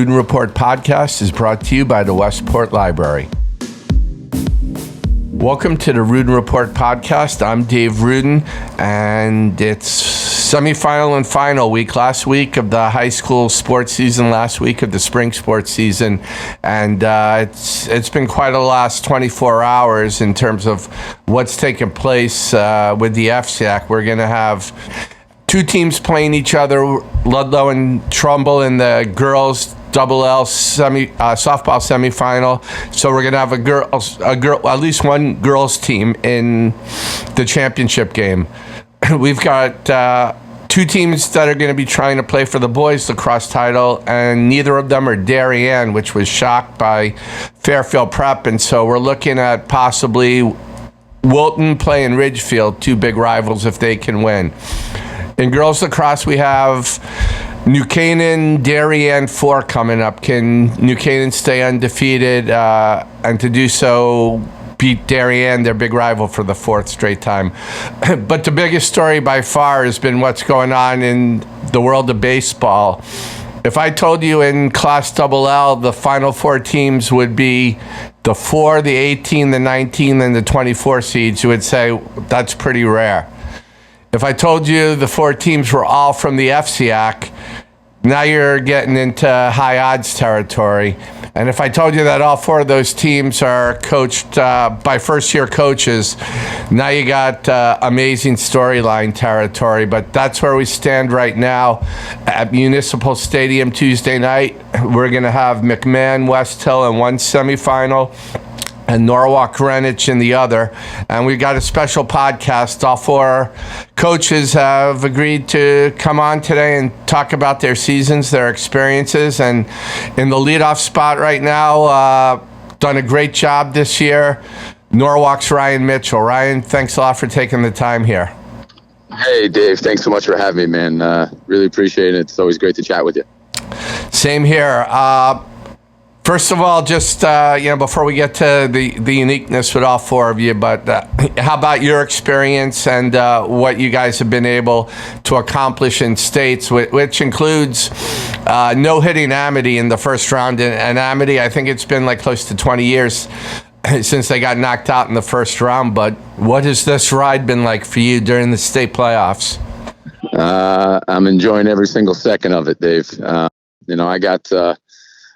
Ruden Report podcast is brought to you by the Westport Library. Welcome to the Ruden Report podcast. I'm Dave Ruden, and it's semifinal and final week. Last week of the high school sports season, last week of the spring sports season, and it's been quite a last 24 hours in terms of what's taken place with the FCIAC. We're going to have two teams playing each other, Ludlow and Trumbull in the girls double L softball semifinal. So we're gonna have at least one girls team in the championship game. We've got two teams that are going to be trying to play for the boys lacrosse title, and neither of them are Darien, which was shocked by Fairfield Prep, and so we're looking at possibly Wilton playing Ridgefield, two big rivals if they can win. In girls lacrosse, we have New Canaan, Darien 4 coming up. Can New Canaan stay undefeated and to do so beat Darien, their big rival, for the fourth straight time? But the biggest story by far has been what's going on in the world of baseball. If I told you in Class Double L the final four teams would be the 4, the 18, the 19, and the 24 seeds, you would say that's pretty rare. If I told you the four teams were all from the FCIAC, now you're getting into high odds territory. And if I told you that all four of those teams are coached by first-year coaches, now you got amazing storyline territory. But that's where we stand right now at Municipal Stadium Tuesday night. We're going to have McMahon, Westhill in one semifinal, and Norwalk, Greenwich in the other. And we've got a special podcast. All four coaches have agreed to come on today and talk about their seasons, their experiences. And in the leadoff spot right now, done a great job this year, Norwalk's Ryan Mitchell. Ryan, thanks a lot for taking the time here. Hey, Dave. Thanks so much for having me, man. Really appreciate it. It's always great to chat with you. Same here. First of all, just before we get to the uniqueness with all four of you, but how about your experience and what you guys have been able to accomplish in states, which includes no hitting Amity in the first round, and Amity, I think it's been like close to 20 years since they got knocked out in the first round. But what has this ride been like for you during the state playoffs? I'm enjoying every single second of it, Dave. I got.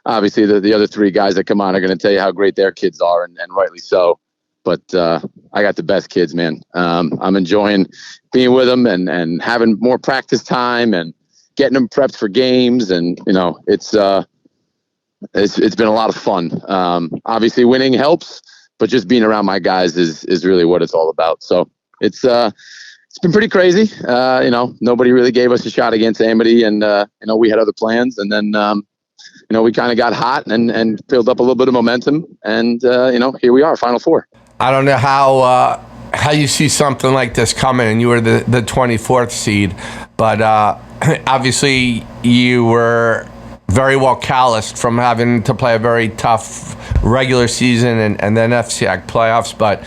Obviously, the other three guys that come on are going to tell you how great their kids are, and rightly so. But I got the best kids, man. I'm enjoying being with them and having more practice time and getting them prepped for games. And, it's been a lot of fun. Obviously, winning helps, but just being around my guys is really what it's all about. So it's been pretty crazy. Nobody really gave us a shot against Amity, and, we had other plans. And then, we kind of got hot and built up a little bit of momentum, and here we are, Final Four. I don't know how you see something like this coming, and you were the 24th seed, but obviously you were very well calloused from having to play a very tough regular season and then FCIAC playoffs. But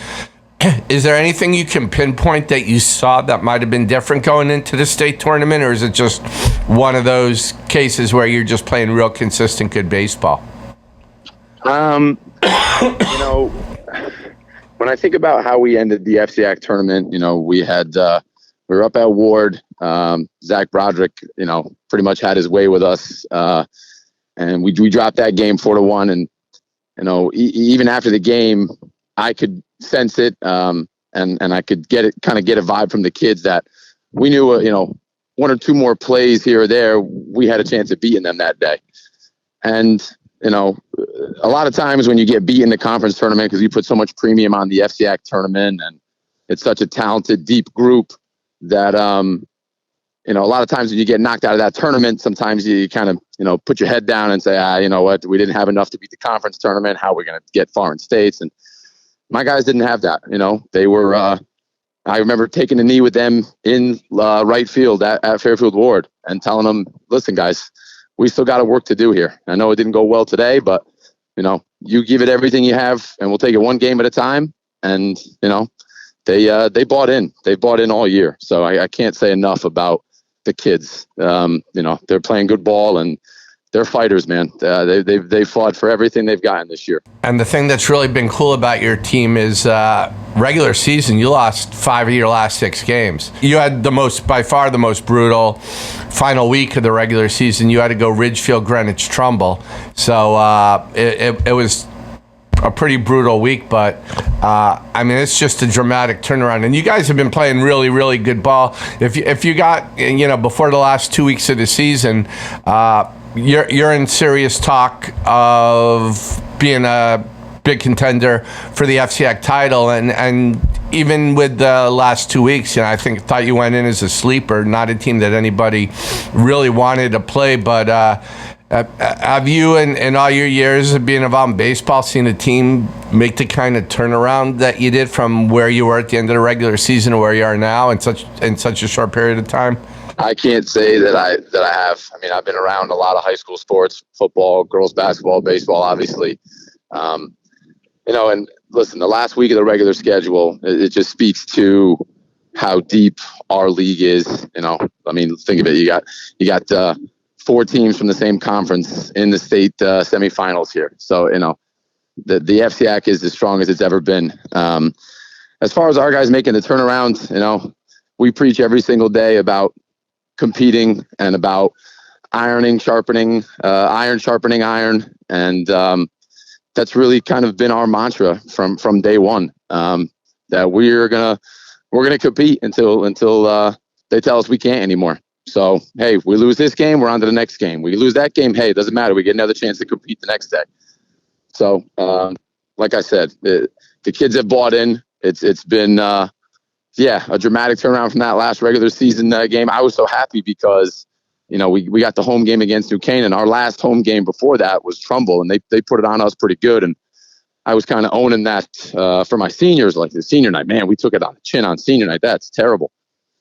is there anything you can pinpoint that you saw that might have been different going into the state tournament, or is it just one of those cases where you're just playing real consistent good baseball? When I think about how we ended the FCIAC tournament, we were up at Ward. Zach Broderick, pretty much had his way with us, and we dropped that game 4-1. And even after the game, I could sense it, and I could get a vibe from the kids that we knew, one or two more plays here or there, we had a chance of beating them that day. And, a lot of times when you get beat in the conference tournament, because you put so much premium on the FCIAC tournament, and it's such a talented, deep group that, a lot of times when you get knocked out of that tournament, sometimes you kind of, put your head down and say, you know what, we didn't have enough to beat the conference tournament. How are we going to get foreign states? And my guys didn't have that. They were, I remember taking a knee with them in right field at Fairfield Ward and telling them, listen, guys, we still got work to do here. I know it didn't go well today, but, you give it everything you have, and we'll take it one game at a time. And, they bought in. They bought in all year. So I can't say enough about the kids. They're playing good ball, and they're fighters, man. They fought for everything they've gotten this year. And the thing that's really been cool about your team is regular season. You lost 5 of your last 6 games. You had by far the most brutal final week of the regular season. You had to go Ridgefield, Greenwich, Trumbull. So it was a pretty brutal week, but I mean, it's just a dramatic turnaround. And you guys have been playing really, really good ball. If you got, before the last 2 weeks of the season, you're in serious talk of being a big contender for the FCIAC title, and even with the last 2 weeks, I thought you went in as a sleeper, not a team that anybody really wanted to play. But have you, in all your years of being involved in baseball, seen a team make the kind of turnaround that you did from where you were at the end of the regular season to where you are now in such a short period of time? I can't say that I have. I mean, I've been around a lot of high school sports, football, girls basketball, baseball, obviously. And listen, the last week of the regular schedule, it just speaks to how deep our league is. I mean, think of it. You got 4 teams from the same conference in the state semifinals here. So, the FCIAC is as strong as it's ever been. As far as our guys making the turnaround, we preach every single day about competing and about iron sharpening iron. And that's really kind of been our mantra from day one, that we're gonna compete until they tell us we can't anymore. So, hey, we lose this game, we're on to the next game. We lose that game, hey, it doesn't matter. We get another chance to compete the next day. So, like I said, the kids have bought in. It's been a dramatic turnaround from that last regular season game. I was so happy because, we got the home game against New Canaan. Our last home game before that was Trumbull, and they put it on us pretty good. And I was kind of owning that for my seniors, like the senior night. Man, we took it on the chin on senior night. That's terrible.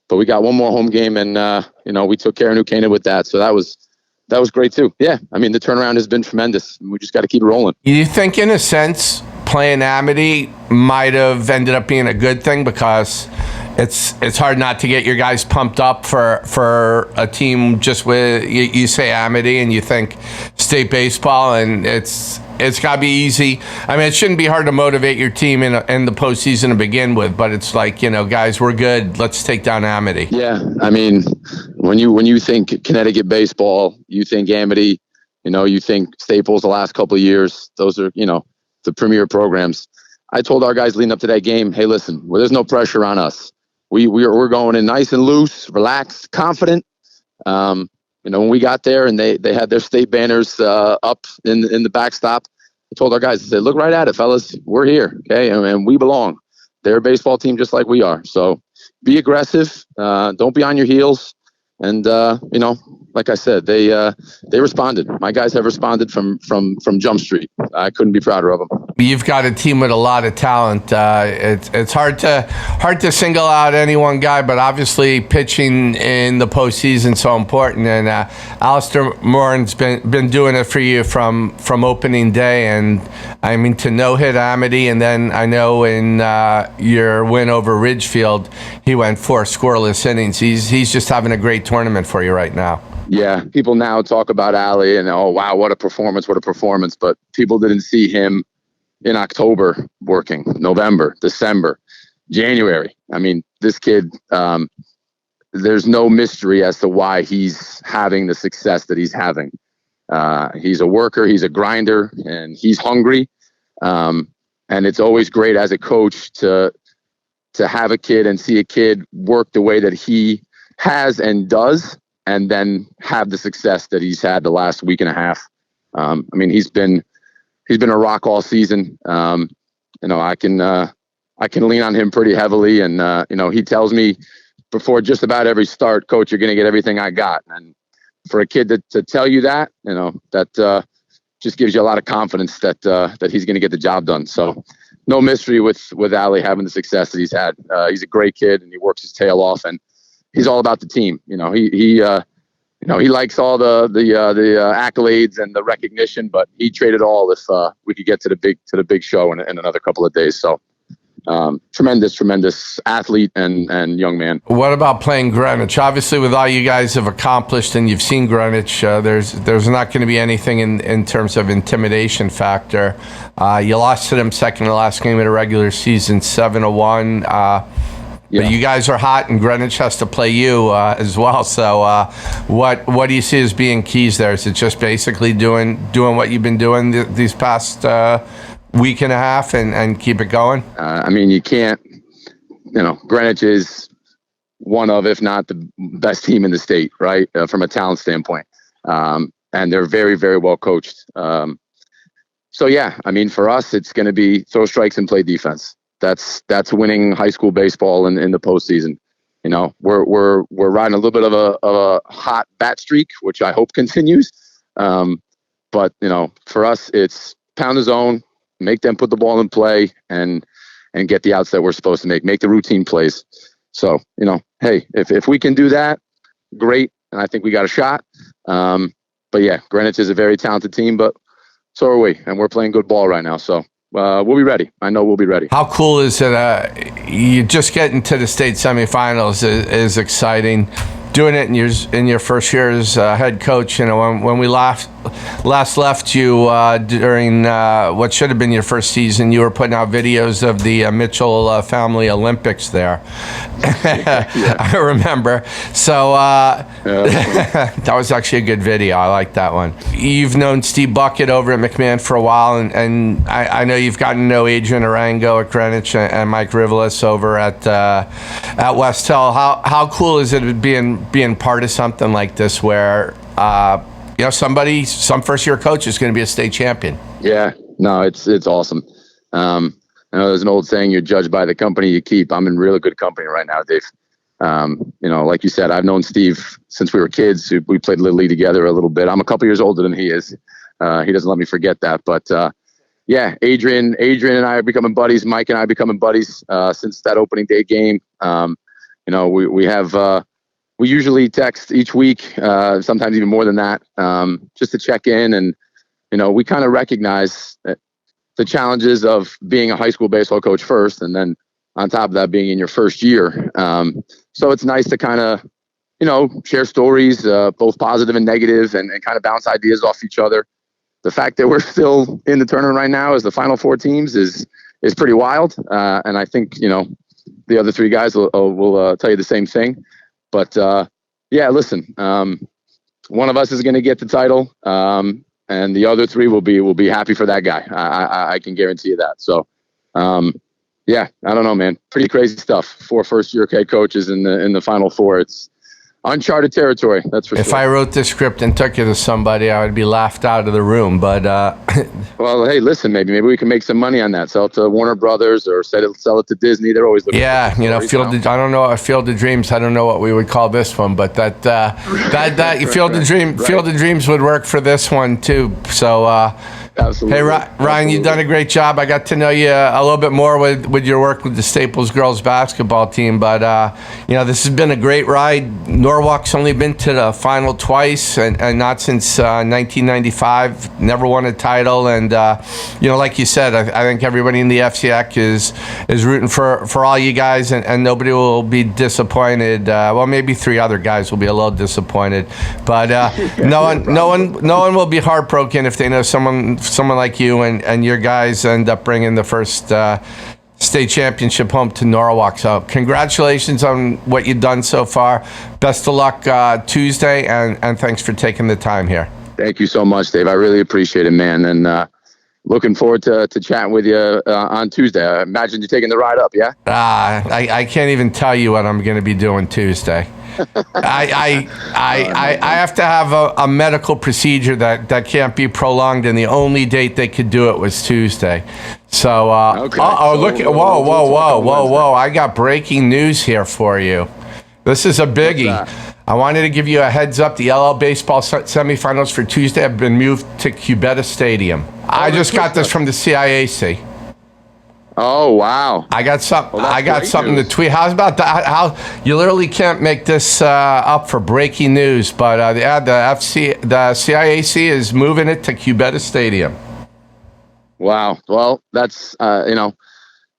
But we got one more home game, and we took care of New Canaan with that. So that was great too. Yeah, I mean, the turnaround has been tremendous. We just got to keep it rolling. You think, in a sense, playing Amity might have ended up being a good thing, because it's hard not to get your guys pumped up for a team just with you say Amity and you think state baseball, and it's got to be easy. I mean, it shouldn't be hard to motivate your team in the postseason to begin with, but it's like, guys, we're good. Let's take down Amity. Yeah, I mean, when you think Connecticut baseball, you think Amity, you think Staples the last couple of years. Those are, the premier programs. I told our guys leading up to that game, hey, listen, there's no pressure on us. We're going in nice and loose, relaxed, confident. When we got there and they had their state banners up in the backstop, I told our guys, I said, look right at it, fellas. We're here, okay, and we belong. They're a baseball team just like we are. So be aggressive. Don't be on your heels. And like I said, they responded. My guys have responded from Jump Street. I couldn't be prouder of them. You've got a team with a lot of talent. It's hard to single out any one guy, but obviously pitching in the postseason is so important. And Alistair Moran's been doing it for you from opening day. And I mean, to no-hit Amity, and then I know in your win over Ridgefield, he went 4 scoreless innings. He's just having a great tournament for you right now. Yeah, people now talk about Ali and, oh, wow, what a performance. But people didn't see him in October working, November, December, January. I mean, this kid, there's no mystery as to why he's having the success that he's having. He's a worker, he's a grinder, and he's hungry. And it's always great as a coach to have a kid and see a kid work the way that he has and does, and then have the success that he's had the last week and a half. I mean, he's been a rock all season. I can lean on him pretty heavily, and he tells me before just about every start, Coach, you're going to get everything I got. And for a kid to tell you that, that just gives you a lot of confidence that he's going to get the job done. So no mystery with Ali having the success that he's had. He's a great kid, and he works his tail off, and he's all about the team. He likes all the accolades and the recognition, but he'd trade it all if we could get to the big show in another couple of days. So Tremendous athlete and young man. What about playing Greenwich? Obviously, with all you guys have accomplished and you've seen Greenwich, there's not going to be anything in terms of intimidation factor. You lost to them second to last game of the regular season, 7-1. But you guys are hot, and Greenwich has to play you as well. So, what do you see as being keys there? Is it just basically doing what you've been doing these past week and a half and keep it going? I mean, you can't. Greenwich is one of, if not the best team in the state, right? From a talent standpoint, and they're very, very well coached. So yeah, I mean, for us, it's going to be throw strikes and play defense. That's winning high school baseball in the postseason. We're riding a little bit of a hot bat streak, which I hope continues. But for us, it's pound the zone, make them put the ball in play, and get the outs that we're supposed to make the routine plays. So hey, if we can do that, great, and I think we got a shot. But yeah, Greenwich is a very talented team, but so are we, and we're playing good ball right now. So. We'll be ready. I know we'll be ready. How cool is it? You just getting to the state semifinals is exciting. Doing it in your first year as head coach. When we last left you during what should have been your first season, you were putting out videos of the Mitchell family Olympics there. I remember. So that was actually a good video. I like that one. You've known Steve Buckett over at McMahon for a while, and I know you've gotten to know Adrian Arango at Greenwich and Mike Riveles over at Westhill. How cool is it being part of something like this where some first year coach is going to be a state champion? Yeah, no, it's awesome. I know there's an old saying, you're judged by the company you keep. I'm in really good company right now, Dave. Like you said, I've known Steve since we were kids. We played Little League together a little bit. I'm a couple years older than he is. He doesn't let me forget that. But yeah, Adrian and I are becoming buddies. Mike and I are becoming buddies since that opening day game. We usually text each week, sometimes even more than that, just to check in. And, we kind of recognize the challenges of being a high school baseball coach first, and then on top of that, being in your first year. So it's nice to kind of, share stories, both positive and negative, and kind of bounce ideas off each other. The fact that we're still in the tournament right now as the final four teams is pretty wild. And I think, the other three guys will tell you the same thing. But yeah, listen, one of us is going to get the title, and the other three will be happy for that guy. I can guarantee you that. So, yeah, I don't know, man. Pretty crazy stuff. 4 first-year head coaches in the Final Four. It's uncharted territory, that's for sure. If I wrote this script and took it to somebody, I would be laughed out of the room. But well, hey, listen, maybe we can make some money on that. Sell it to Warner Brothers or sell it to Disney. They're always looking. Yeah, Field of Dreams. I don't know what we would call this one, but that Field of Dreams would work for this one too. So. Absolutely. Hey, Ryan, you've done a great job. I got to know you a little bit more with your work with the Staples girls basketball team. But, this has been a great ride. Norwalk's only been to the final twice and not since 1995. Never won a title. And, like you said, I think everybody in the FCIAC is rooting for all you guys, and nobody will be disappointed. Well, maybe 3 other guys will be a little disappointed. But no one will be heartbroken if they know someone like you and your guys end up bringing the first state championship home to Norwalk. So congratulations on what you've done so far. Best of luck Tuesday, and thanks for taking the time here. Thank you so much, Dave. I really appreciate it, man. And looking forward to chatting with you on Tuesday. I imagine you're taking the ride up, yeah? I can't even tell you what I'm going to be doing Tuesday. I have to have a medical procedure that can't be prolonged, and the only date they could do it was Tuesday. So, okay. Whoa! I got breaking news here for you. This is a biggie. I wanted to give you a heads up. The LL baseball semifinals for Tuesday have been moved to Cubetta Stadium. I just got this from the CIAC. Oh wow! I got something to tweet. How's about that? How you literally can't make this up for breaking news, but the CIAC is moving it to Cubetta Stadium. Wow. Well, that's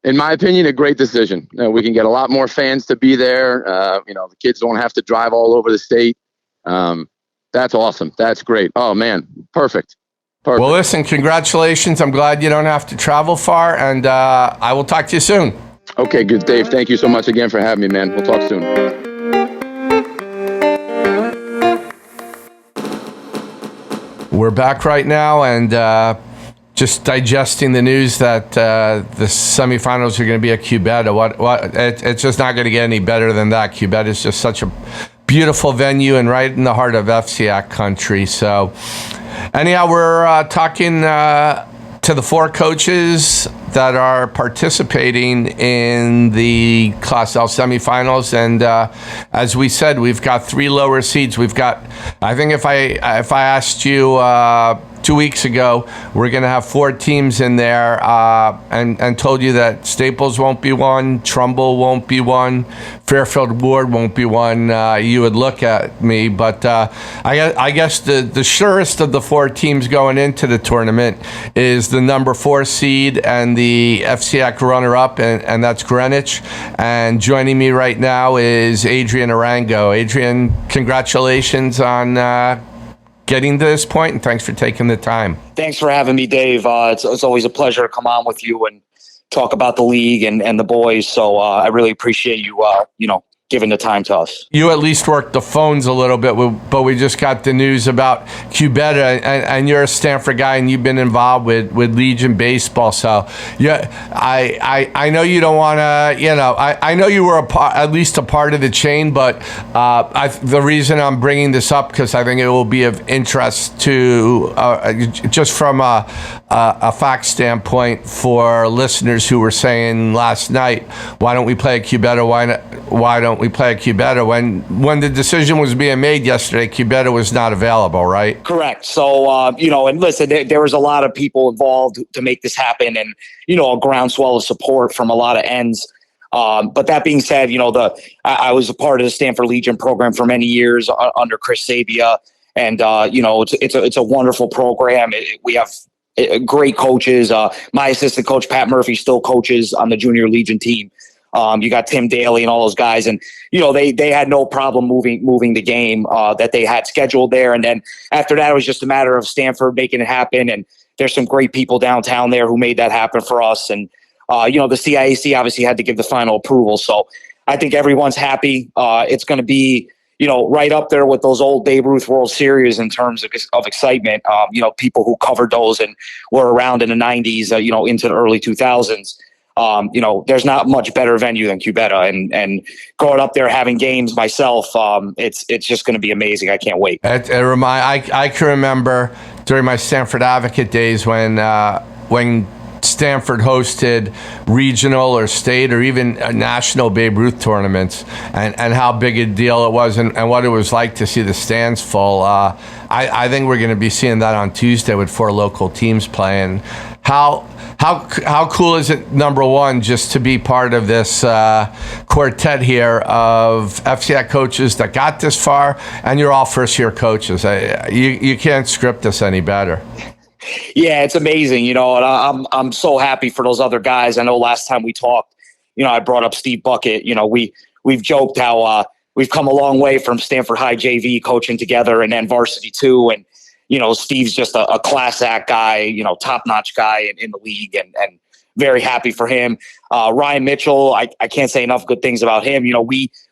in my opinion, a great decision. We can get a lot more fans to be there. The kids don't have to drive all over the state. That's awesome. That's great. Oh man, perfect. Well, listen, congratulations. I'm glad you don't have to travel far, and I will talk to you soon. Okay, good, Dave. Thank you so much again for having me, man. We'll talk soon. We're back right now, and just digesting the news that the semifinals are going to be at Cubetta. It's just not going to get any better than that. Cubetta is just such a beautiful venue and right in the heart of FCIAC country. So anyhow, we're talking to the 4 coaches that are participating in the Class L semifinals, and as we said, we've got 3 lower seeds. We've got, I think if I asked you 2 weeks ago, we're going to have 4 teams in there, and told you that Staples won't be one, Trumbull won't be one, Fairfield Ward won't be one. You would look at me, but I guess the surest of the 4 teams going into the tournament is the number 4 seed and the FCIAC runner-up, and that's Greenwich. And joining me right now is Adrian Arango. Adrian, congratulations on getting to this point, and thanks for taking the time. Thanks for having me, Dave. It's always a pleasure to come on with you and talk about the league and the boys. So I really appreciate you, giving the time to us. You at least worked the phones a little bit, but we just got the news about Cubetta, and you're a Stanford guy, and you've been involved with Legion baseball. So yeah, I know you don't want to, I know you were at least a part of the chain, but the reason I'm bringing this up, because I think it will be of interest to just from a fact standpoint for listeners who were saying last night, why don't we play at Cubetta? Why don't we play at Cubetta? When the decision was being made yesterday, Cubetta was not available, right? Correct. So, and listen, there was a lot of people involved to make this happen, and, a groundswell of support from a lot of ends. But that being said, I was a part of the Stanford Legion program for many years under Chris Sabia, and, it's a wonderful program. We have great coaches. My assistant coach, Pat Murphy, still coaches on the Junior Legion team. You got Tim Daly and all those guys, and they had no problem moving the game that they had scheduled there. And then after that, it was just a matter of Stanford making it happen. And there's some great people downtown there who made that happen for us. And the CIAC obviously had to give the final approval. So I think everyone's happy. It's going to be right up there with those old Babe Ruth World Series in terms of excitement. People who covered those and were around in the 90s, into the early 2000s. There's not much better venue than Cubetta, and going up there having games myself, it's just going to be amazing. I can't wait. I can remember during my Stanford Advocate days when Stanford hosted regional or state or even national Babe Ruth tournaments, and how big a deal it was, and what it was like to see the stands full. I think we're going to be seeing that on Tuesday with 4 local teams playing. How cool is it, number one, just to be part of this quartet here of FCIAC coaches that got this far, and you're all first-year coaches. You can't script this any better. Yeah, it's amazing, and I'm so happy for those other guys. I know last time we talked, I brought up Steve Buckett. We've joked how we've come a long way from Stanford High JV coaching together and then varsity too, and Steve's just a class act guy, top-notch guy in the league, and very happy for him. Ryan Mitchell, I can't say enough good things about him.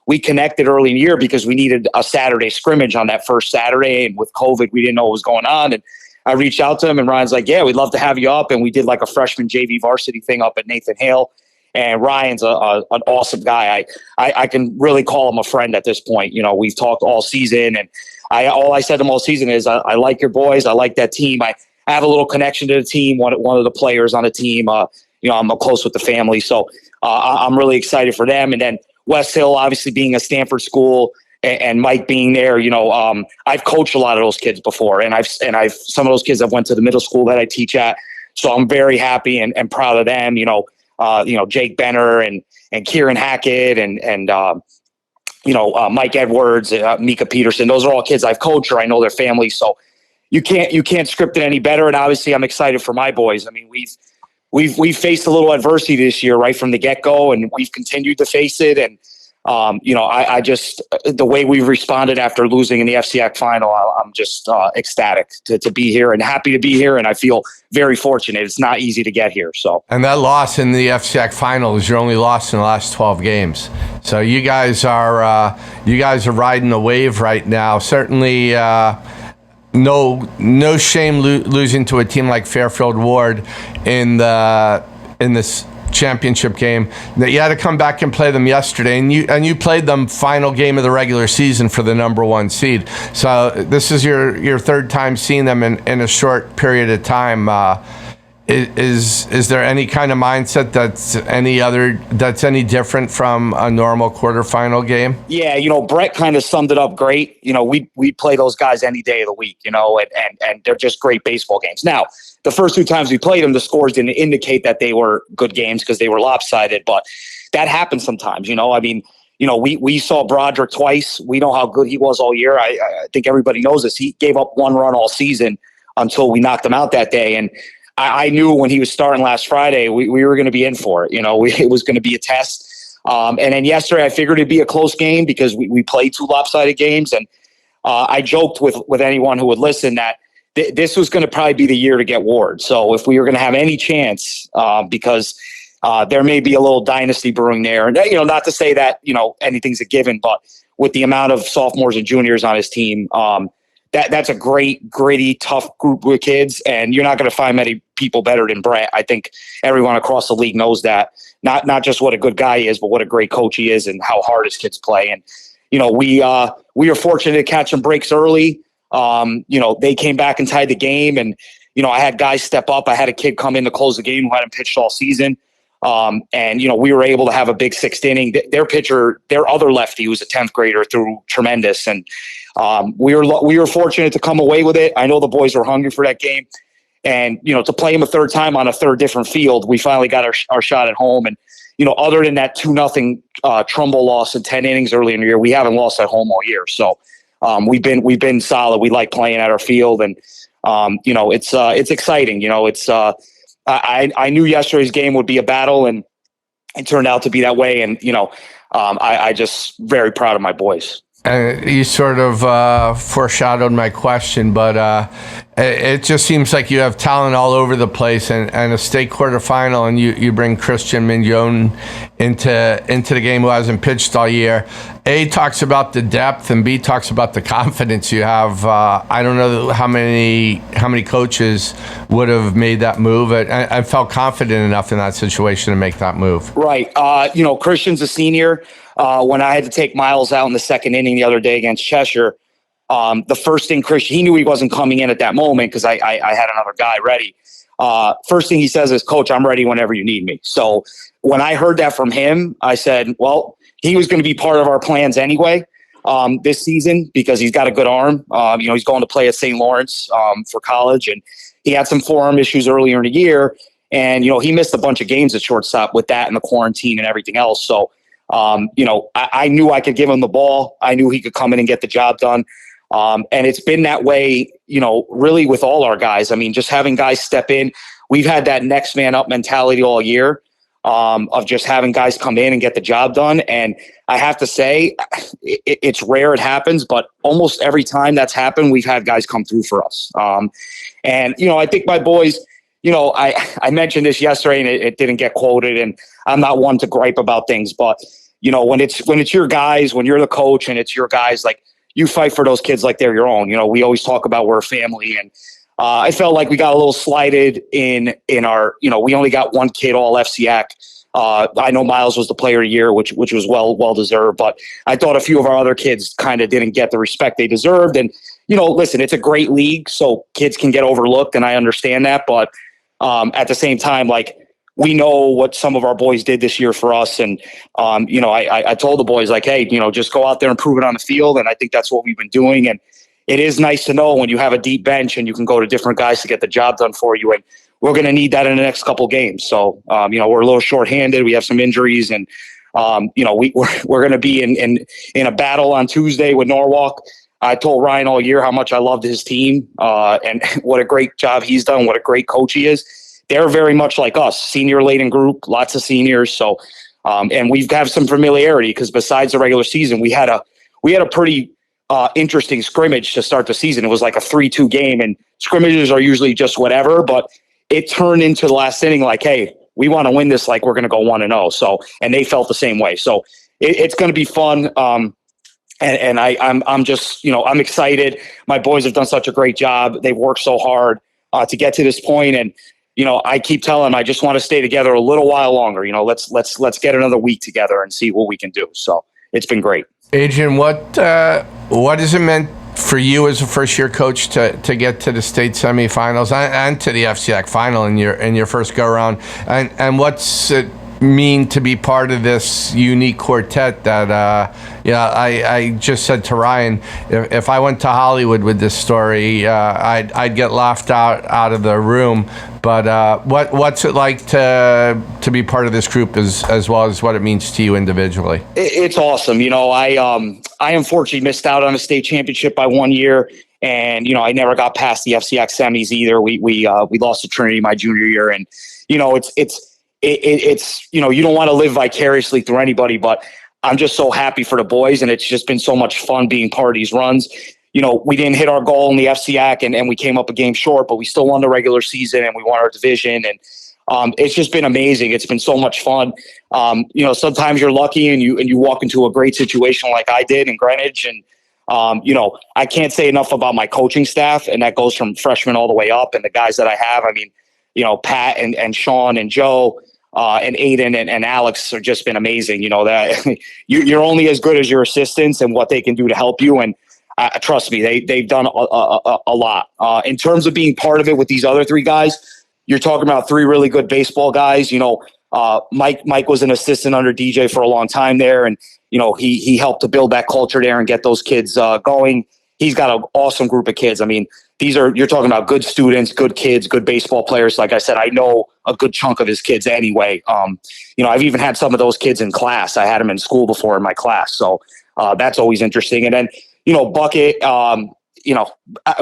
We connected early in the year because we needed a Saturday scrimmage on that first Saturday, and with COVID, we didn't know what was going on. And I reached out to him, and Ryan's like, yeah, we'd love to have you up. And we did like a freshman JV varsity thing up at Nathan Hale. And Ryan's an awesome guy. I can really call him a friend at this point. We've talked all season, and all I said to him all season is, I like your boys. I like that team. I have a little connection to the team. One of the players on the team, I'm close with the family. So I'm really excited for them. And then Westhill, obviously being a Stanford school, and Mike being there, I've coached a lot of those kids before, and I've some of those kids I've went to the middle school that I teach at. So I'm very happy and proud of them. Jake Benner and Kieran Hackett and Mike Edwards, Mika Peterson. Those are all kids I've coached, or I know their families. So you can't script it any better. And obviously I'm excited for my boys. I mean, we've faced a little adversity this year right from the get-go, and we've continued to face it. And I just, the way we've responded after losing in the FCIAC final, I'm just ecstatic to be here and happy to be here. And I feel very fortunate. It's not easy to get here. So, and that loss in the FCIAC final is your only loss in the last 12 games. So you guys are riding a wave right now. Certainly, no shame losing to a team like Fairfield Ward in this championship game. That you had to come back and play them yesterday, and you played them final game of the regular season for the number 1 seed. So this is your third time seeing them in a short period of time. Is there any kind of mindset that's any different from a normal quarterfinal game? Yeah, Brett kind of summed it up great. We play those guys any day of the week, and they're just great baseball games. Now, the first 2 times we played them, the scores didn't indicate that they were good games because they were lopsided, but that happens sometimes. We saw Broderick twice. We know how good he was all year. I think everybody knows this. He gave up 1 run all season until we knocked him out that day. And I knew when he was starting last Friday, we were going to be in for it. It was going to be a test. And then yesterday, I figured it'd be a close game because we played 2 lopsided games. And I joked with anyone who would listen that this was going to probably be the year to get Ward. So if we were going to have any chance, because there may be a little dynasty brewing there, and not to say that anything's a given, but with the amount of sophomores and juniors on his team, that's a great, gritty, tough group of kids, and you're not going to find many people better than Brett. I think everyone across the league knows that. Not just what a good guy he is, but what a great coach he is, and how hard his kids play. And we are fortunate to catch some breaks early. They came back and tied the game, and I had guys step up. I had a kid come in to close the game who hadn't pitched all season. And we were able to have a big 6th inning. Their pitcher, their other lefty, who was a 10th grader, threw tremendous. And we were fortunate to come away with it. I know the boys were hungry for that game. And, to play him a third time on a third different field, we finally got our shot at home. And, other than that 2-0 Trumbull loss in 10 innings early in the year, we haven't lost at home all year. So we've been solid. We like playing at our field, and it's exciting. I knew yesterday's game would be a battle, and it turned out to be that way. And I just very proud of my boys. You sort of foreshadowed my question, but it just seems like you have talent all over the place, and a state quarterfinal, and you bring Christian Mignon into the game, who hasn't pitched all year. A, talks about the depth, and B, talks about the confidence you have. I don't know how many coaches would have made that move. I felt confident enough in that situation to make that move. Right. Christian's a senior. When I had to take Miles out in the 2nd inning the other day against Cheshire, the first thing Christian, he knew he wasn't coming in at that moment because I had another guy ready. First thing he says is, "Coach, I'm ready whenever you need me." So when I heard that from him, I said, well, he was going to be part of our plans anyway this season because he's got a good arm. He's going to play at St. Lawrence for college, and he had some forearm issues earlier in the year. And, he missed a bunch of games at shortstop with that and the quarantine and everything else. So, I knew I could give him the ball. I knew he could come in and get the job done. And it's been that way, really with all our guys. I mean, just having guys step in. We've had that next man up mentality all year of just having guys come in and get the job done. And I have to say, it's rare it happens, but almost every time that's happened, we've had guys come through for us. And I think my boys, I mentioned this yesterday and it didn't get quoted, and I'm not one to gripe about things, but when it's your guys, when you're the coach and it's your guys, like, you fight for those kids like they're your own. We always talk about we're a family, and I felt like we got a little slighted in our, we only got 1 kid All-FCIAC. I know Miles was the player of the year, which was well deserved, but I thought a few of our other kids kind of didn't get the respect they deserved. And listen, it's a great league, so kids can get overlooked, and I understand that, but at the same time, like, we know what some of our boys did this year for us. And, I told the boys, like, hey, just go out there and prove it on the field. And I think that's what we've been doing. And it is nice to know when you have a deep bench and you can go to different guys to get the job done for you. And we're going to need that in the next couple games. So, we're a little shorthanded. We have some injuries, and, we're going to be in a battle on Tuesday with Norwalk. I told Ryan all year how much I loved his team, and what a great job he's done, what a great coach he is. they're very much like us, senior laden group, lots of seniors. So, and we've have some familiarity because besides the regular season, we had a pretty interesting scrimmage to start the season. It was like a 3-2 game, and scrimmages are usually just whatever, but it turned into the last inning like, hey, we want to win this, like we're going to go 1-0. So, and they felt the same way. So it's going to be fun. And I'm just, I'm excited. My boys have done such a great job. They've worked so hard to get to this point. And, I keep telling them I just want to stay together a little while longer. Let's get another week together and see what we can do. So it's been great. Adrian, what has it meant for you as a first-year coach to get to the state semifinals and to the FCIAC final in your first go-around? And what's it mean to be part of this unique quartet that, I just said to Ryan, if I went to Hollywood with this story, I'd get laughed out of the room. But what's it like to be part of this group as well as what it means to you individually? It's awesome. I unfortunately missed out on a state championship by 1 year. And, I never got past the FCIAC semis either. We lost to Trinity my junior year. And, it's you don't want to live vicariously through anybody, but I'm just so happy for the boys. And it's just been so much fun being part of these runs. We didn't hit our goal in the FCIAC and we came up a game short, but we still won the regular season and we won our division. And it's just been amazing. It's been so much fun. Sometimes you're lucky and you walk into a great situation like I did in Greenwich. And, I can't say enough about my coaching staff, and that goes from freshmen all the way up, and the guys that I have. I mean, Pat and Sean and Joe and Aiden and Alex have just been amazing. That you're only as good as your assistants and what they can do to help you. And trust me, they've done a lot. In terms of being part of it with these other three guys, you're talking about three really good baseball guys. Mike was an assistant under DJ for a long time there, and he helped to build that culture there and get those kids going. He's got an awesome group of kids. I mean, you're talking about good students, good kids, good baseball players. Like I said, I know a good chunk of his kids anyway. I've even had some of those kids in class. I had them in school before in my class. So that's always interesting. And then, Buckett,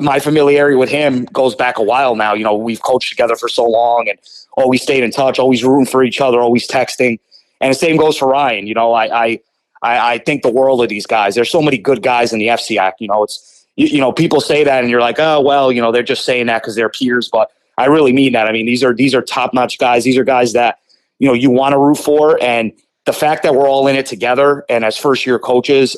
my familiarity with him goes back a while now. We've coached together for so long and always stayed in touch, always rooting for each other, always texting. And the same goes for Ryan. I think the world of these guys. There's so many good guys in the FCIAC. People say that and you're like, oh, well, they're just saying that because they're peers. But I really mean that. I mean, these are top-notch guys. These are guys that, you want to root for. And the fact that we're all in it together and as first-year coaches,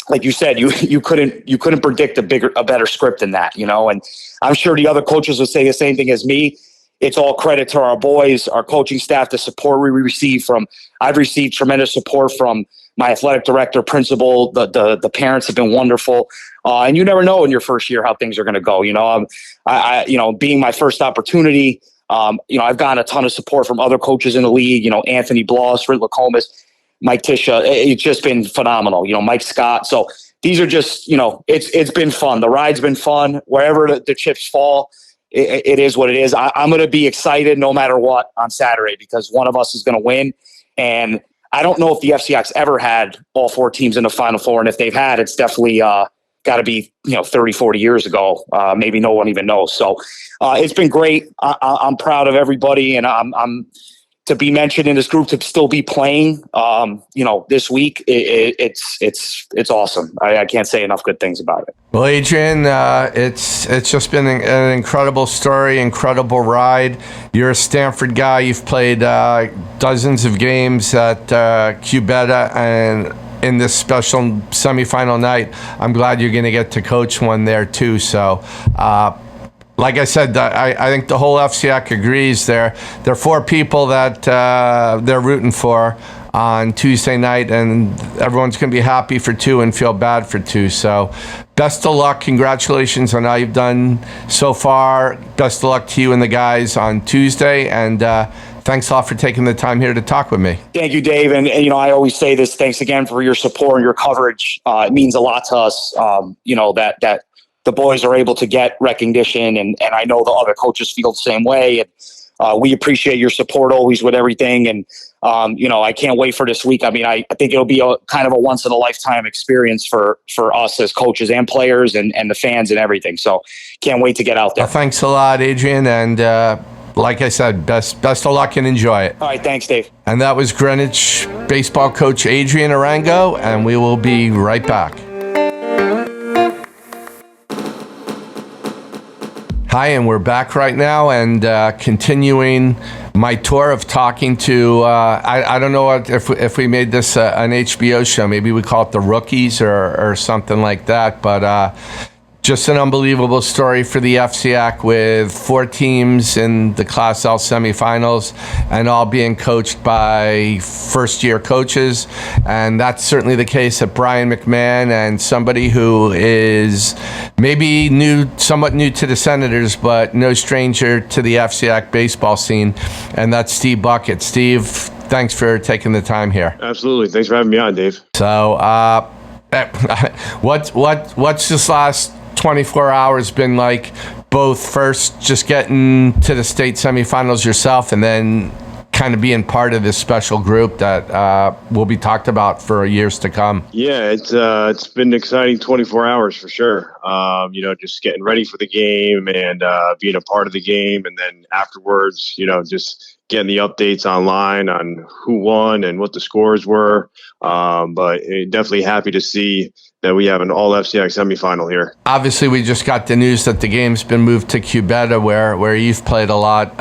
like you said, you couldn't predict a better script than that, and I'm sure the other coaches would say the same thing as me. It's all credit to our boys, our coaching staff, the support we receive I've received tremendous support from my athletic director, principal, the parents have been wonderful. And you never know in your first year how things are going to go. Being my first opportunity, I've gotten a ton of support from other coaches in the league, Anthony Bloss, Rit Lacomas, Mike Tisha. It's just been phenomenal. Mike Scott. So these are just, it's been fun. The ride's been fun. Wherever the chips fall, it is what it is. I'm going to be excited no matter what on Saturday because one of us is going to win. And I don't know if the FCIAC's ever had all four teams in the Final Four. And if they've had, it's definitely got to be, 30, 40 years ago. Maybe no one even knows. So it's been great. I'm proud of everybody. And I'm to be mentioned in this group, to still be playing, this week, it's awesome. I can't say enough good things about it. Well, Adrian, it's just been an incredible story, incredible ride. You're a Stanford guy. You've played dozens of games at Cubetta, and in this special semifinal night, I'm glad you're going to get to coach one there too. So, like I said, I think the whole FCIAC agrees. There are four people that they're rooting for on Tuesday night, and everyone's going to be happy for two and feel bad for two. So best of luck. Congratulations on how you've done so far. Best of luck to you and the guys on Tuesday, and thanks a lot for taking the time here to talk with me. Thank you, Dave. And I always say this, thanks again for your support and your coverage. It means a lot to us, that the boys are able to get recognition, and I know the other coaches feel the same way. And we appreciate your support always with everything. And, I can't wait for this week. I mean, I think it'll be a kind of a once in a lifetime experience for us as coaches and players and the fans and everything. So can't wait to get out there. Well, thanks a lot, Adrian. And like I said, best of luck and enjoy it. All right, thanks, Dave. And that was Greenwich baseball coach Adrian Arango, and we will be right back. Hi, and we're back right now and continuing my tour of talking to, I don't know if we made this an HBO show, maybe we call it The Rookies or something like that, but just an unbelievable story for the FCIAC with 4 teams in the Class L semifinals and all being coached by first-year coaches. And that's certainly the case at Brien McMahon, and somebody who is maybe somewhat new to the Senators, but no stranger to the FCIAC baseball scene, and that's Steve Buckett. Steve, thanks for taking the time here. Absolutely. Thanks for having me on, Dave. So what's this last 24 hours been like, both first just getting to the state semifinals yourself and then kind of being part of this special group that will be talked about for years to come? Yeah, it's been an exciting 24 hours for sure. Just getting ready for the game and being a part of the game, and then afterwards, just getting the updates online on who won and what the scores were. But definitely happy to see that we have an All-FCIAC semifinal here. Obviously, we just got the news that the game's been moved to Cubetta, where you've played a lot.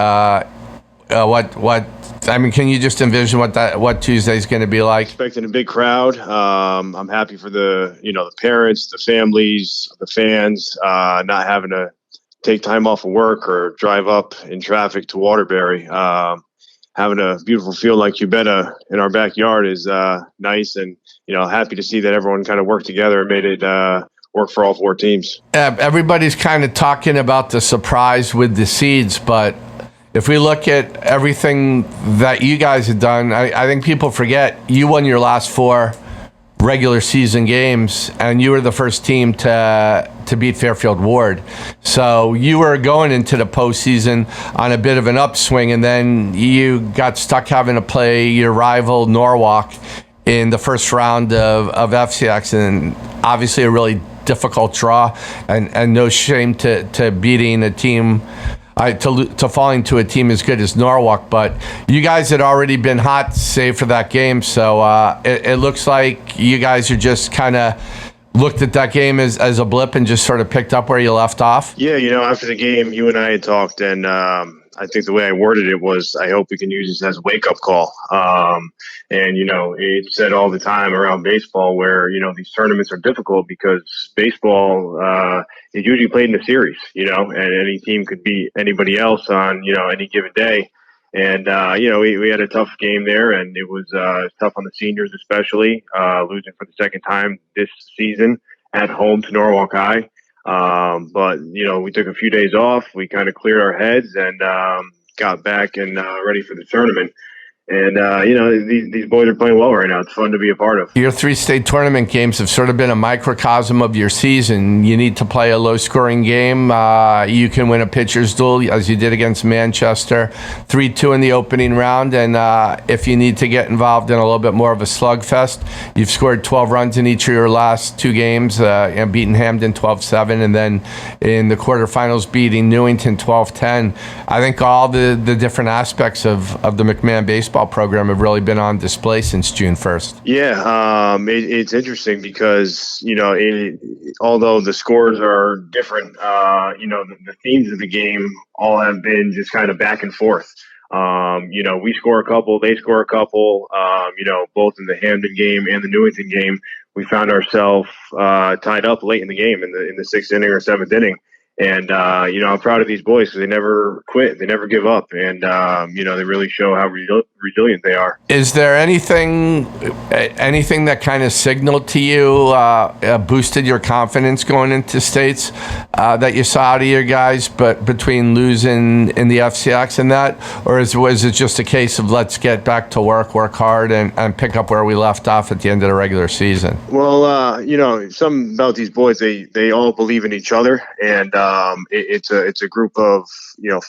Can you just envision what Tuesday's going to be like? Expecting a big crowd. I'm happy for the parents, the families, the fans, not having to take time off of work or drive up in traffic to Waterbury. Having a beautiful field like Cubetta in our backyard is nice, and happy to see that everyone kind of worked together and made it work for all 4 teams. Everybody's kind of talking about the surprise with the seeds, but if we look at everything that you guys have done, I think people forget you won your last 4 regular season games, and you were the first team to beat Fairfield Ward. So you were going into the postseason on a bit of an upswing, and then you got stuck having to play your rival Norwalk in the first round of FCIACs, and obviously a really difficult draw, and no shame to beating a team, to falling to a team as good as Norwalk. But you guys had already been hot, save for that game, so it looks like you guys are just kind of looked at that game as a blip and just sort of picked up where you left off. Yeah, after the game, you and I had talked, and I think the way I worded it was, I hope we can use this as a wake-up call. And it's said all the time around baseball where, these tournaments are difficult because baseball is usually played in a series, and any team could beat anybody else on, any given day. And, we had a tough game there, and it was tough on the seniors especially, losing for the second time this season at home to Norwalk High. But we took a few days off. We kind of cleared our heads and got back and ready for the tournament. And, these boys are playing well right now. It's fun to be a part of. Your 3 state tournament games have sort of been a microcosm of your season. You need to play a low-scoring game. You can win a pitcher's duel, as you did against Manchester, 3-2 in the opening round. And if you need to get involved in a little bit more of a slugfest, you've scored 12 runs in each of your last 2 games, and beaten Hamden 12-7, and then in the quarterfinals beating Newington 12-10. I think all the different aspects of the McMahon baseball program have really been on display since June 1st. Yeah, it's interesting because, although the scores are different, the themes of the game all have been just kind of back and forth. We score a couple, they score a couple, both in the Hamden game and the Newington game. We found ourselves tied up late in the game in the 6th inning or 7th inning. And, I'm proud of these boys because they never quit. They never give up. And, they really show how resilient they are. Is there anything that kind of signaled to you, boosted your confidence going into states that you saw out of your guys, but between losing in the FCIACs and that? Or was it just a case of let's get back to work hard, and pick up where we left off at the end of the regular season? Well, something about these boys, they all believe in each other. And it's a group of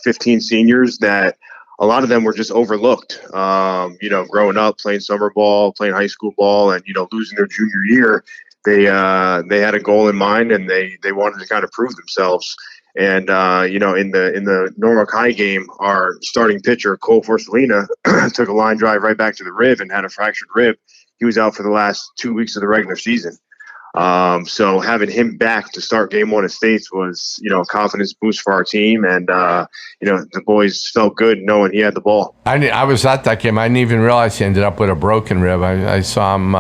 15 seniors that a lot of them were just overlooked. Growing up, playing summer ball, playing high school ball, and losing their junior year, they had a goal in mind, and they wanted to kind of prove themselves. And in the Norwalk High game, our starting pitcher Cole Forcelina took a line drive right back to the rib and had a fractured rib. He was out for the last 2 weeks of the regular season. So having him back to start game one of States was, a confidence boost for our team. And, the boys felt good knowing he had the ball. I was at that game. I didn't even realize he ended up with a broken rib. I saw him.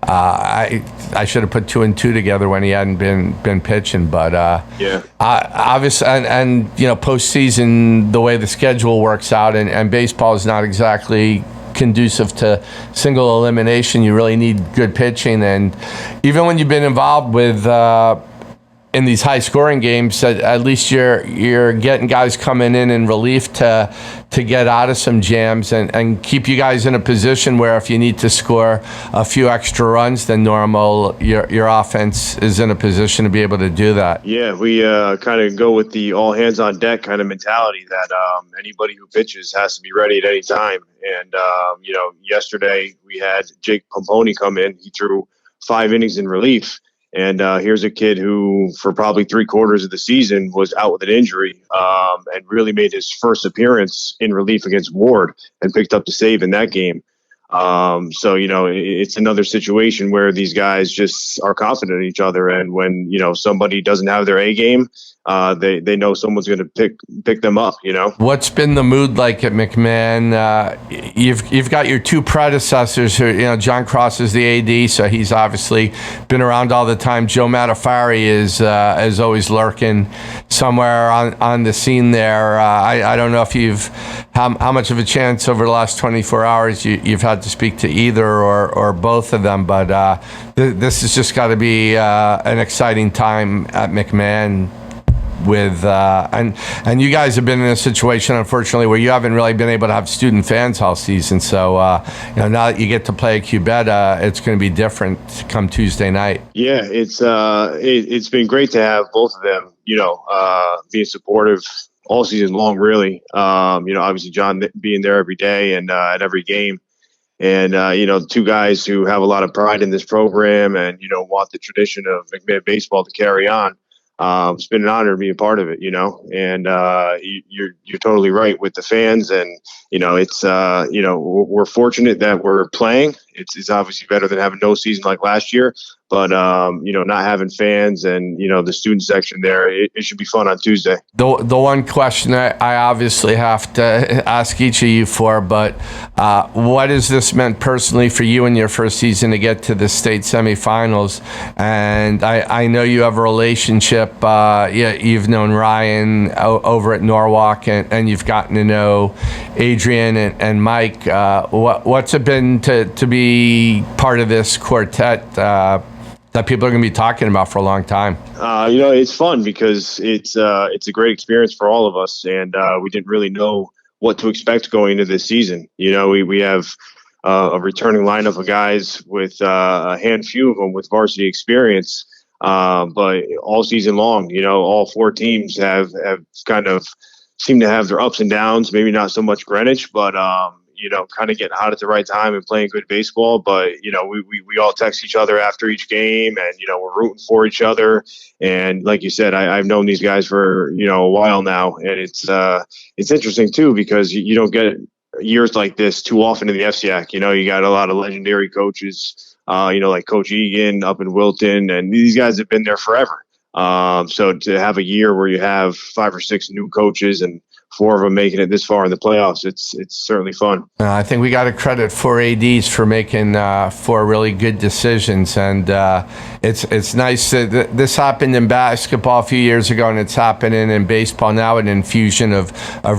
I should have put 2 and 2 together when he hadn't been pitching. But obviously, and postseason, the way the schedule works out, and baseball is not exactly conducive to single elimination. You really need good pitching, and even when you've been involved with in these high scoring games, at least you're getting guys coming in relief to get out of some jams and keep you guys in a position where if you need to score a few extra runs than normal, your offense is in a position to be able to do that. Yeah, we kind of go with the all hands on deck kind of mentality that anybody who pitches has to be ready at any time. And yesterday we had Jake Pomponi come in. He threw 5 innings in relief. And here's a kid who, for probably 3/4 of the season, was out with an injury and really made his first appearance in relief against Ward and picked up the save in that game. So, it's another situation where these guys just are confident in each other. And when, somebody doesn't have their A game, they know someone's going to pick them up, What's been the mood like at McMahon? You've got your 2 predecessors who, John Cross is the AD, so he's obviously been around all the time. Joe Matafari is always lurking somewhere on the scene there. I don't know if how much of a chance over the last 24 hours you've had to speak to either or both of them, but this has just got to be an exciting time at McMahon with and you guys have been in a situation, unfortunately, where you haven't really been able to have student fans all season. So now that you get to play at Cubetta, it's going to be different come Tuesday night. Yeah, it's been great to have both of them, being supportive all season long, really. Obviously John being there every day and at every game. And, 2 guys who have a lot of pride in this program and, want the tradition of McMahon baseball to carry on. It's been an honor to be a part of it, and you're totally right with the fans. And, it's, we're fortunate that we're playing. It's obviously better than having no season like last year. But, not having fans and, the student section there, it should be fun on Tuesday. The one question I obviously have to ask each of you for, but what has this meant personally for you in your first season to get to the state semifinals? And I know you have a relationship. You've known Ryan over at Norwalk, and you've gotten to know Adrian and Mike. What's it been to be part of this quartet that people are going to be talking about for a long time? It's fun because it's a great experience for all of us, and we didn't really know what to expect going into this season. We have a returning lineup of guys with a few of them with varsity experience, but all season long, all 4 teams have kind of seemed to have their ups and downs. Maybe not so much Greenwich, but kind of getting hot at the right time and playing good baseball. But, we all text each other after each game and, we're rooting for each other. And like you said, I've known these guys for, a while now. And it's interesting, too, because you don't get years like this too often in the FCIAC. You got a lot of legendary coaches, like Coach Egan up in Wilton. And these guys have been there forever. So to have a year where you have 5 or 6 new coaches and 4 of them making it this far in the playoffs, it's certainly fun. I think we got to credit 4 ADs for making 4 really good decisions, and it's nice that this happened in basketball a few years ago, and it's happening in baseball now, an infusion of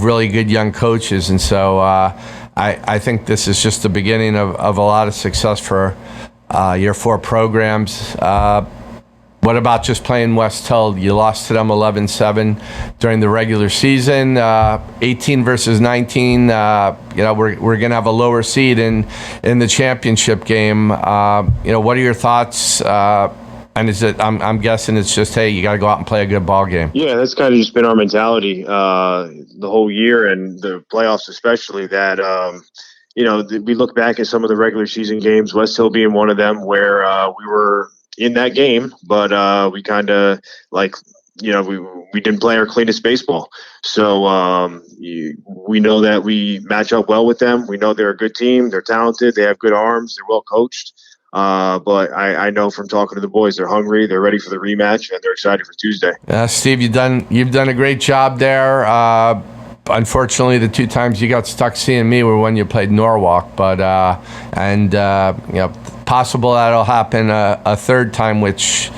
really good young coaches, and so I think this is just the beginning of a lot of success for your 4 programs. What about just playing Westhill? You lost to them 11-7 during the regular season, 18 versus 19. We're going to have a lower seed in the championship game. What are your thoughts? And is it? I'm guessing it's just, hey, you got to go out and play a good ball game. Yeah, that's kind of just been our mentality the whole year and the playoffs, especially. That we look back at some of the regular season games, Westhill being one of them, where we were in that game, but we kind of we didn't play our cleanest baseball. So we know that we match up well with them. We know they're a good team. They're talented. They have good arms. They're well coached. But I know from talking to the boys, they're hungry. They're ready for the rematch, and they're excited for Tuesday. Steve, you've done a great job there. Unfortunately, the 2 times you got stuck seeing me were when you played Norwalk. But possible that'll happen a 3rd time, which.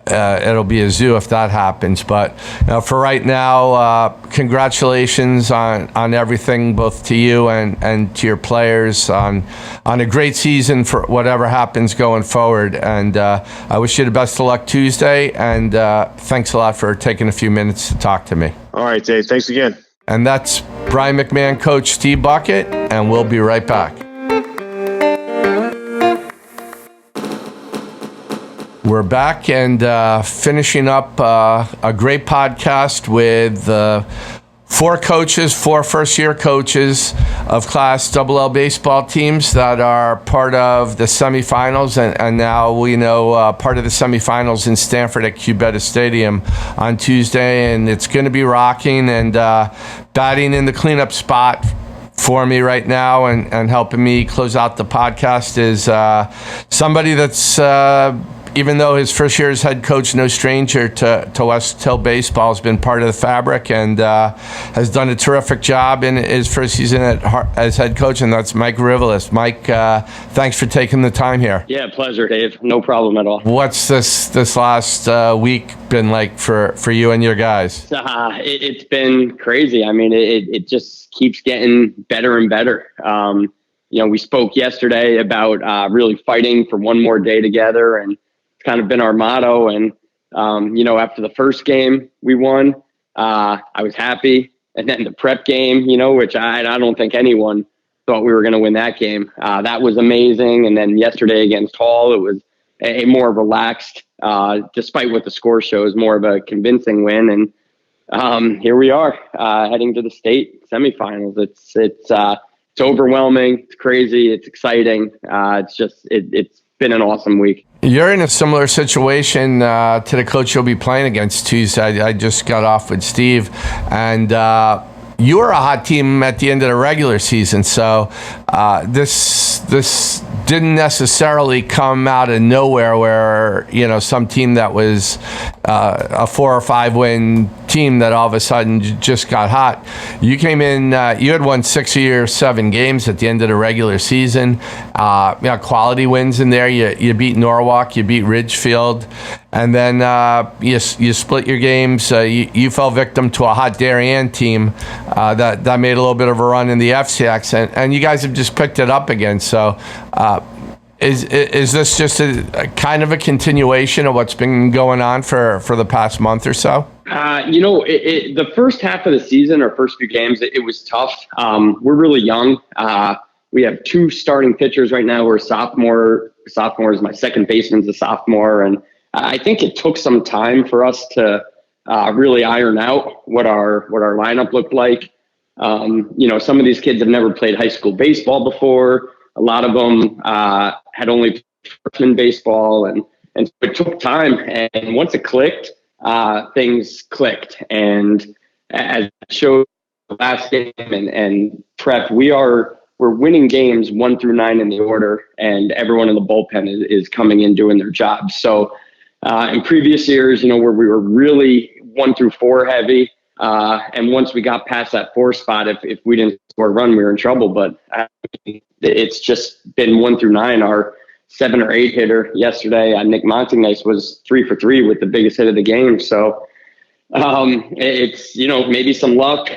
It'll be a zoo if that happens. But for right now, congratulations on everything, both to you and to your players on a great season for whatever happens going forward. And I wish you the best of luck Tuesday. And thanks a lot for taking a few minutes to talk to me. All right, Dave. Thanks again. And that's Brien McMahon coach Steve Buckett, and we'll be right back. We're back and finishing up a great podcast with 4 coaches, 4 first-year coaches of Class XL baseball teams that are part of the semifinals, and now we know part of the semifinals in Stamford at Cubetta Stadium on Tuesday, and it's going to be rocking. And batting in the cleanup spot for me right now and helping me close out the podcast is somebody that's even though his first year as head coach, no stranger to Westhill baseball, has been part of the fabric and has done a terrific job in his first season as head coach, and that's Mike Riveles. Mike, thanks for taking the time here. Yeah, pleasure, Dave. No problem at all. What's this last week been like for you and your guys? It's been crazy. I mean, it just keeps getting better and better. We spoke yesterday about really fighting for one more day together, and kind of been our motto. And, after the first game we won, I was happy. And then the prep game, which I don't think anyone thought we were going to win that game. That was amazing. And then yesterday against Hall, it was a more relaxed, despite what the score shows, more of a convincing win. And here we are heading to the state semifinals. It's overwhelming. It's crazy. It's exciting. It's been an awesome week. You're in a similar situation to the coach you'll be playing against Tuesday. I just got off with Steve, and you were a hot team at the end of the regular season. So this didn't necessarily come out of nowhere where, some team that was a 4 or 5 win team that all of a sudden just got hot. You came in, you had won 6 of your 7 games at the end of the regular season. Quality wins in there. You beat Norwalk, you beat Ridgefield, and then you split your games. You fell victim to a hot Darien team that made a little bit of a run in the FCIAC, and you guys have just picked it up again. So is this just a kind of a continuation of what's been going on for the past month or so? The first half of the season, our first few games, it was tough. We're really young. We have 2 starting pitchers right now. We're sophomores. My second baseman's a sophomore. And I think it took some time for us to really iron out what our lineup looked like. Some of these kids have never played high school baseball before. A lot of them had only played freshman baseball. And so it took time. And once it clicked, things clicked. And as it showed last game and prep, we're winning games 1 through 9 in the order, and everyone in the bullpen is coming in doing their job. So in previous years, where we were really 1 through 4 heavy, and once we got past that 4 spot, if we didn't score a run, we were in trouble. But it's just been 1 through 9. Our 7 or 8 hitter yesterday, Nick Montignice, was 3 for 3 with the biggest hit of the game. So it's maybe some luck,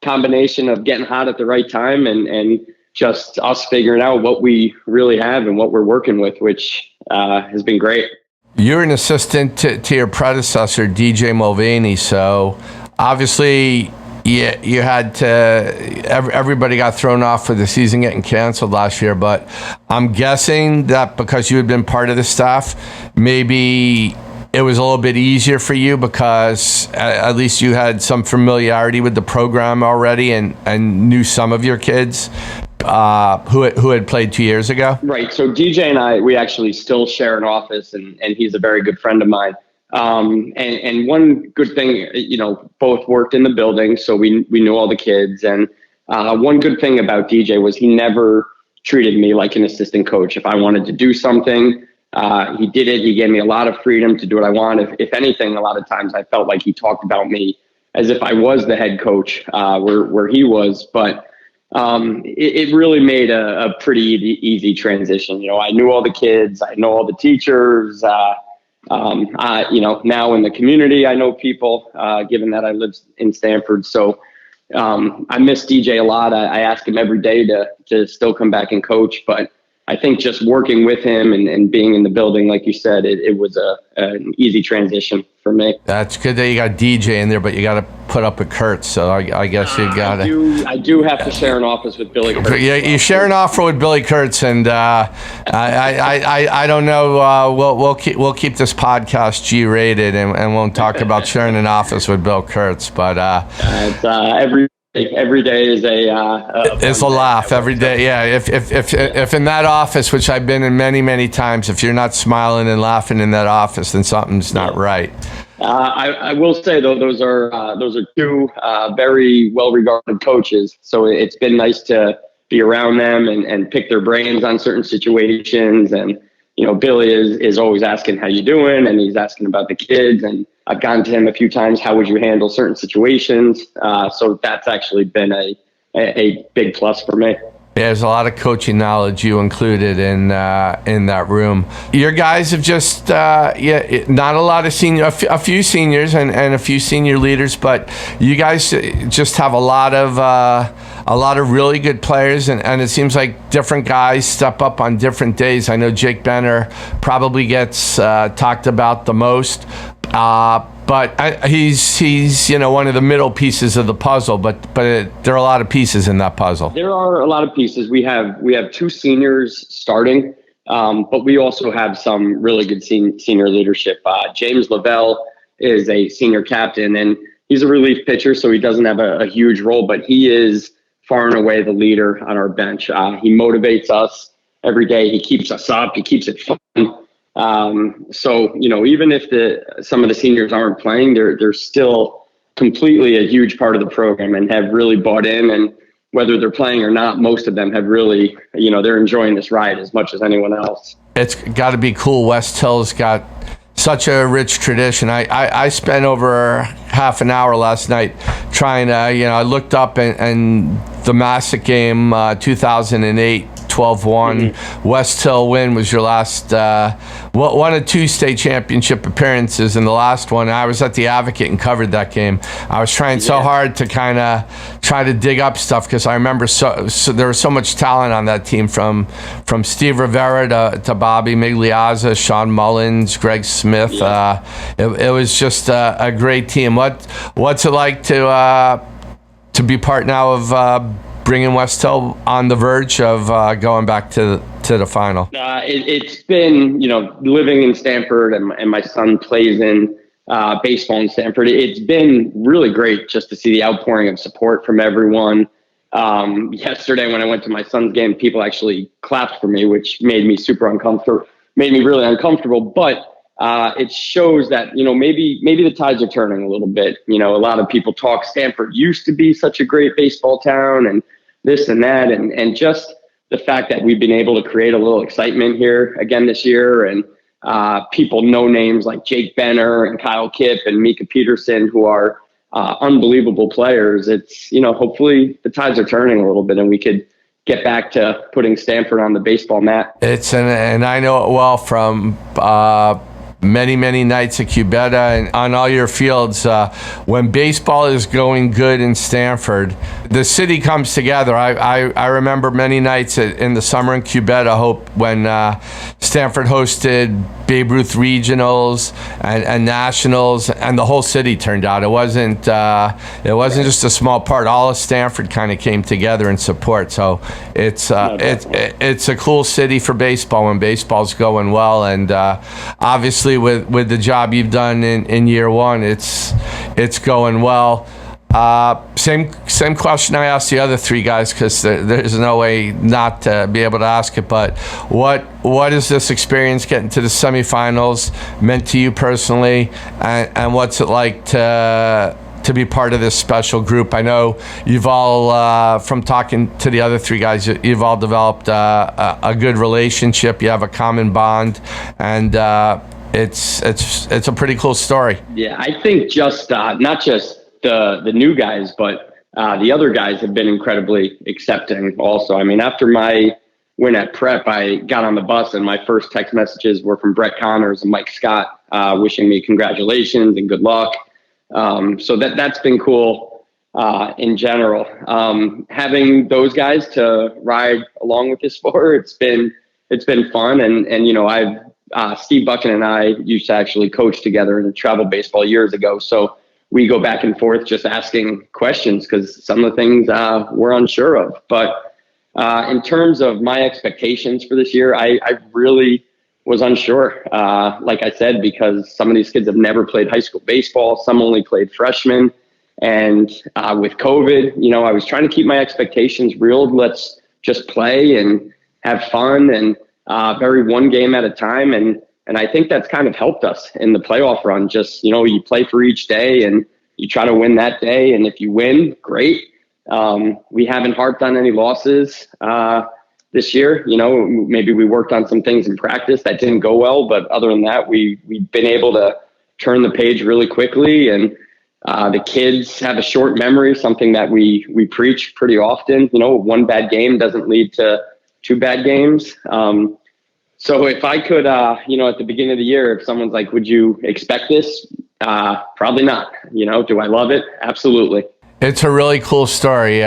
combination of getting hot at the right time and just us figuring out what we really have and what we're working with, which has been great. You're an assistant to your predecessor, DJ Mulvaney, so obviously you had to, everybody got thrown off for the season getting canceled last year, but I'm guessing that because you had been part of the staff, maybe it was a little bit easier for you because at least you had some familiarity with the program already and knew some of your kids who had played 2 years ago. Right. So DJ and I, we actually still share an office, and he's a very good friend of mine. And one good thing, both worked in the building, so we knew all the kids. And one good thing about DJ was he never treated me like an assistant coach. If I wanted to do something, he did it. He gave me a lot of freedom to do what I want. If anything, a lot of times I felt like he talked about me as if I was the head coach, where he was. But it really made a pretty easy transition. I knew all the kids. I know all the teachers. Now in the community, I know people, given that I live in Stamford. So I miss DJ a lot. I ask him every day to still come back and coach. But I think just working with him and being in the building, like you said, it was an easy transition for me. That's good that you got DJ in there, but you got to put up with Kurtz. So I guess you got to. I do have to share an office with Billy Kurtz. Yeah, you share an offer with Billy Kurtz, and I don't know. We'll keep this podcast G-rated and won't talk about sharing an office with Bill Kurtz. But it's every day is it's a laugh every day. Yeah, if in that office, which I've been in many times, if you're not smiling and laughing in that office, then something's not right. I will say though, those are two very well-regarded coaches. So it's been nice to be around them and pick their brains on certain situations. And Billy is always asking how you doing, and he's asking about the kids. And I've gone to him a few times, how would you handle certain situations? So that's actually been a big plus for me. There's a lot of coaching knowledge you included in that room. Your guys have just not a lot of a few seniors and a few senior leaders, but you guys just have a lot of really good players, and it seems like different guys step up on different days. I know Jake Benner probably gets talked about the most. But he's one of the middle pieces of the puzzle. But there are a lot of pieces in that puzzle. There are a lot of pieces. We have two seniors starting, but we also have some really good senior leadership. James Lavelle is a senior captain, and he's a relief pitcher, so he doesn't have a huge role, but he is far and away the leader on our bench. He motivates us every day. He keeps us up. He keeps it fun. So, even if some of the seniors aren't playing, they're still completely a huge part of the program and have really bought in. And whether they're playing or not, most of them have really, they're enjoying this ride as much as anyone else. It's got to be cool. Westhill's got such a rich tradition. I spent over half an hour last night trying to, I looked up and the Massac game, 2008, 12-1. Westhill win was your last one of two state championship appearances, and the last one I was at the Advocate and covered that game. I was trying so hard to kind of try to dig up stuff because I remember so there was so much talent on that team from Steve Rivera to Bobby Migliazza, Sean Mullins, Greg Smith. It was just a great team. What's it like to be part now of bringing Westhill on the verge of going back to the final? It's been, living in Stamford and my son plays in baseball in Stamford. It's been really great just to see the outpouring of support from everyone. Yesterday when I went to my son's game, people actually clapped for me, which made me really uncomfortable. But it shows that, maybe the tides are turning a little bit. A lot of people talk Stamford used to be such a great baseball town and this and that. And just the fact that we've been able to create a little excitement here again this year. And people know names like Jake Benner and Kyle Kipp and Mika Peterson, who are unbelievable players. It's, hopefully the tides are turning a little bit and we could get back to putting Stamford on the baseball mat. And I know it well from many nights at Cubetta and on all your fields. When baseball is going good in Stamford, the city comes together. I remember many nights in the summer in Cubetta when Stamford hosted Babe Ruth regionals and nationals, and the whole city turned out. It wasn't just a small part. All of Stamford kind of came together in support. So it's a cool city for baseball when baseball's going well, and obviously with the job you've done in year one, it's going well. Same question I asked the other three guys, because there's no way not to be able to ask it. But what is this experience getting to the semifinals meant to you personally, and what's it like to be part of this special group? I know you've all, from talking to the other three guys, you've all developed a good relationship. You have a common bond, and it's a pretty cool story. Yeah, I think just not just the new guys, but the other guys have been incredibly accepting also. I mean, after my win at prep, I got on the bus and my first text messages were from Brett Connors and Mike Scott wishing me congratulations and good luck. So that's been cool in general. Having those guys to ride along with this sport, it's been fun. And you know, Steve Buckett and I used to actually coach together in travel baseball years ago. So we go back and forth just asking questions because some of the things we're unsure of. But in terms of my expectations for this year, I really was unsure, like I said, because some of these kids have never played high school baseball. Some only played freshmen. And with COVID, you know, I was trying to keep my expectations real. Let's just play and have fun and very one game at a time. And I think that's kind of helped us in the playoff run. Just, you know, you play for each day and you try to win that day. And if you win, great. We haven't harped on any losses this year. You know, maybe we worked on some things in practice that didn't go well. But other than that, we've been able to turn the page really quickly. And the kids have a short memory, something that we preach pretty often. You know, one bad game doesn't lead to two bad games. So if I could, you know, at the beginning of the year, if someone's like, would you expect this? Probably not. You know, do I love it? Absolutely. It's a really cool story.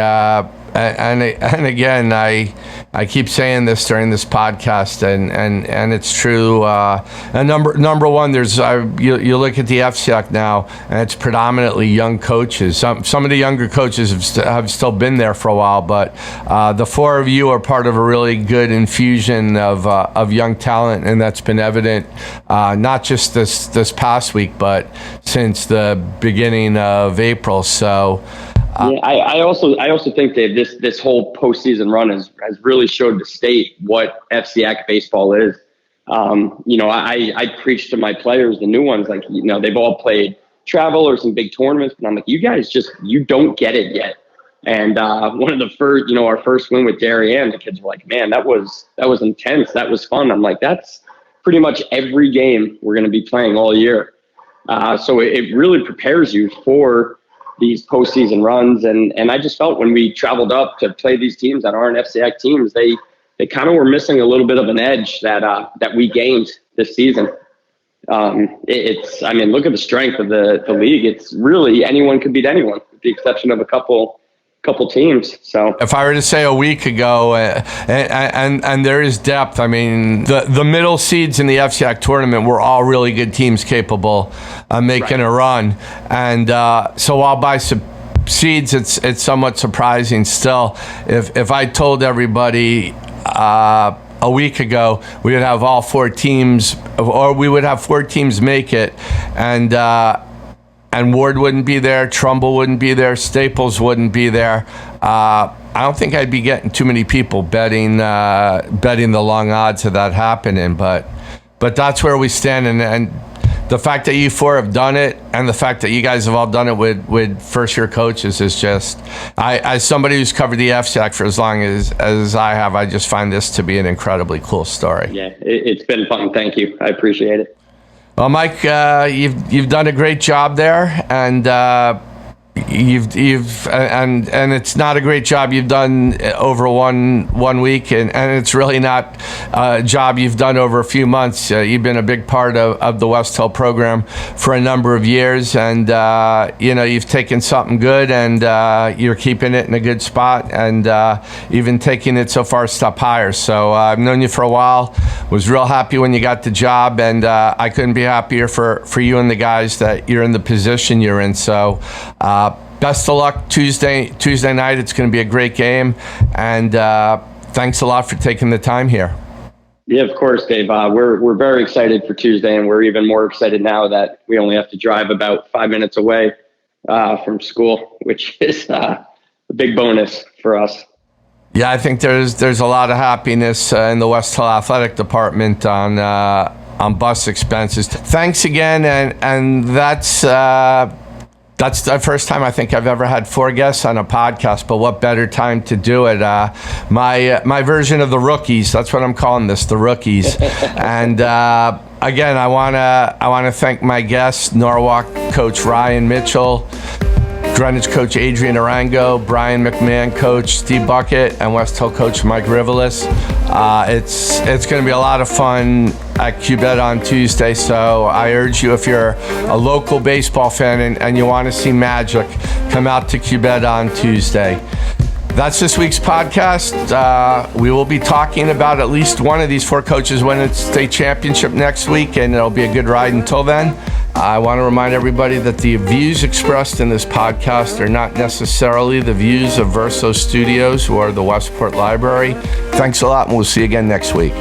And again, I keep saying this during this podcast, and it's true. And number one, there's you look at the FCIAC now, and it's predominantly young coaches. Some of the younger coaches have still been there for a while, but the four of you are part of a really good infusion of young talent, and that's been evident not just this past week, but since the beginning of April. So. Yeah, I also think, Dave, this whole postseason run has really showed the state what FCIAC baseball is. You know, I preach to my players, the new ones, like, you know, they've all played travel or some big tournaments, but I'm like, you guys you don't get it yet. And one of the first, you know, our first win with Darien, the kids were like, man, that was intense. That was fun. I'm like, that's pretty much every game we're going to be playing all year. So it really prepares you for these postseason runs. And I just felt when we traveled up to play these teams that aren't FCIAC teams, they kind of were missing a little bit of an edge that we gained this season. I mean, look at the strength of the league. It's really anyone could beat anyone with the exception of a couple teams. So if I were to say a week ago, and there is depth, I mean, the middle seeds in the FCIAC tournament were all really good teams capable of making a run. And so while by seeds, it's somewhat surprising still. If I told everybody a week ago we would have all four teams, or we would have four teams make it, and Ward wouldn't be there, Trumbull wouldn't be there, Staples wouldn't be there, I don't think I'd be getting too many people betting the long odds of that happening. But that's where we stand, and the fact that you four have done it, and the fact that you guys have all done it with first-year coaches is just, as somebody who's covered the FCIAC for as long as I have, I just find this to be an incredibly cool story. Yeah, it's been fun. Thank you. I appreciate it. Well, Mike, you've done a great job there, and and it's not a great job you've done over one week, and it's really not a job you've done over a few months. You've been a big part of the Westhill program for a number of years, and you know, you've taken something good and you're keeping it in a good spot, and even taking it so far a step higher. So I've known you for a while, was real happy when you got the job, and I couldn't be happier for you and the guys that you're in the position you're in. So best of luck Tuesday night. It's going to be a great game, and thanks a lot for taking the time here. Yeah, of course, Dave. We're very excited for Tuesday, and we're even more excited now that we only have to drive about 5 minutes away from school, which is a big bonus for us. Yeah, I think there's a lot of happiness in the Westhill Athletic Department on bus expenses. Thanks again, and that's the first time I think I've ever had 4 guests on a podcast. But what better time to do it? My version of the rookies. That's what I'm calling this, the rookies. And again, I wanna thank my guests: Norwalk coach Ryan Mitchell, Greenwich coach Adrian Arango, Brien McMahon coach Steve Buckett, and Westhill coach Mike Riveles. It's going to be a lot of fun at Cubed on Tuesday, so I urge you, if you're a local baseball fan and you want to see magic, come out to Cubed on Tuesday. That's this week's podcast. We will be talking about at least one of these 4 coaches winning the state championship next week, and it'll be a good ride until then. I want to remind everybody that the views expressed in this podcast are not necessarily the views of Verso Studios or the Westport Library. Thanks a lot, and we'll see you again next week.